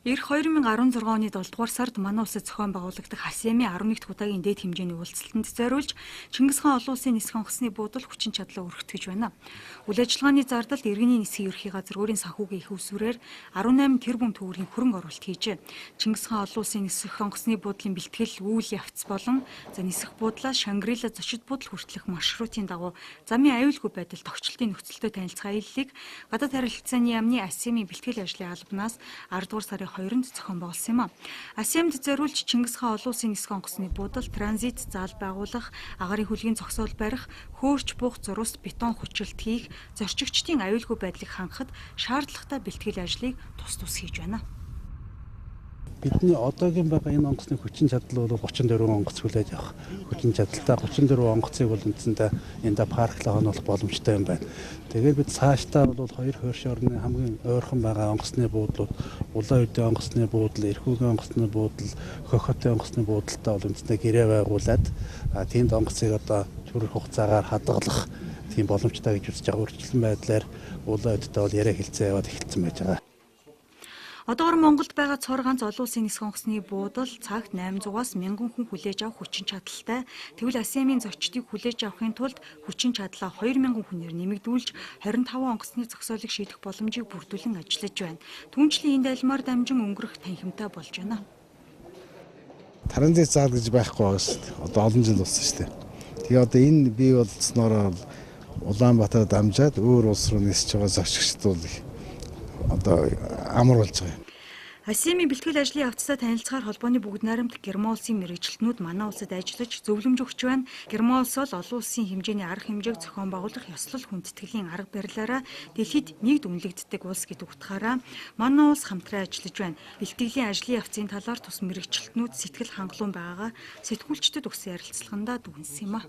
Ирэх 2016 оны 7 дугаар сард манай улсад зохион байгуулагдах ХАСИМ-ийн 11 дахь удаагийн дээд хэмжээний уулзалтанд зориулж Чингис хаан олон улсын нисэх онгоцны буудал хүчин чадлаа өргөтгөж байна. Үйл ажиллагааны зардалд иргэний нисхийн ерхий газар өөрийн санхүүгийн их усврээр 18 тэрбум төгрөгийн хөрөнгө оруулалт хийжээ. Чингис хаан олон улсын нисэх онгоцны буудлын бэлтгэл, үйл явц болон нисэх буудлаас Шангрила зочид буудал хүртэлх маршрутын дагуу замын аюулгүй байдал тогтчлтын нөхцөлтэй танилцах аяллыг гадаад харилцааны яамны ХАСИМ-ийн бэлтгэл ажлын албанаас 10 дугаар сарын 2-нд зохион байгуулсан юм а. ХАСИМ-д зориулж Чингис хаан олон улсын нисэх онгоцны буудал, транзит заал байгуулах, агаарын хөлгийн зогсоол барих, хөөрч буух зурвас бетон хүчилт хийх, зорчигчдын аюулгүй байдлыг хангахад шаардлагатай бэлтгэл ажлыг тус хийж байна. Бидний одоогийн байгаа энэ онгоцны хүчин чадал бол 34 онгоц хүлээж авах хүчин чадалтай 34 онгоцыг бол үндсэндээ энд парклаа хонолох боломжтой юм байна. Тэгээд бид цаашдаа бол хоёр хойш орны хамгийн ойрхон байгаа онгоцны буудлууд, улаан үдийн онгоцны буудал, эрхүүгийн онгоцны буудал, хохотын онгоцны буудалтай бол үндсэндээ гэрээ байгуулад тэнд онгоцыг одоо төрөх хугацаагаар хадгалах тийм боломжтой гэж үзэж байгаа. Өөрчлөлт байдлаар улаан үдтэй бол яриа хэлцээ яваад эхэлсэн байж байгаа. Одоогор Монголд байгаа цор ганц олон улсын нисэх онгоцны буудал цагт 800-аас 1000 хүн хүлээж авах хүчин чадалтай. Тэгвэл ХАСИМ-ийн зочдыг хүлээж авахын тулд хүчин чадлаа 2000 хүнээр нэмэгдүүлж 25 онгоцны зогсоолыг шийдэх боломжийг бүрдүүлэн ажиллаж байна. Түүнчлэн энэ дайлмаар дамжин өнгөрөх танхимтай болж байна. Транзит заал гэж байхгүй байгаа шүү дээ. Одоо олон жил болсон шүү дээ. Тэгээ одоо энэ бий болцсноор Улаанбаатар дамжаад өөр улс руу нисэж байгаа зочигчд бол одоо амар болж байгаа юм. ХАСИМ-ийн бэлтгэл ажлын явцтай танилцахаар холбооны бүгд найрамдах Герман улсын мэргэжилтнүүд манай улсад ажиллаж зөвлөмж өгч байна. Герман улс бол олон улсын хэмжээний арга хэмжээг зохион байгуулах ёслол хүндэтгэлийн арга барилаараа дэлхийд нэгд үнэлэгддэг улс гэдэг утгаараа манай улс хамтран ажиллаж байна. Бэлтгэлийн ажлын явцын талаар тус мэргэжилтнүүд сэтгэл хангалуун байгаагаа сэтгүүлчдэд өгсөн ярилцлагандаа дүгнсэн юм а.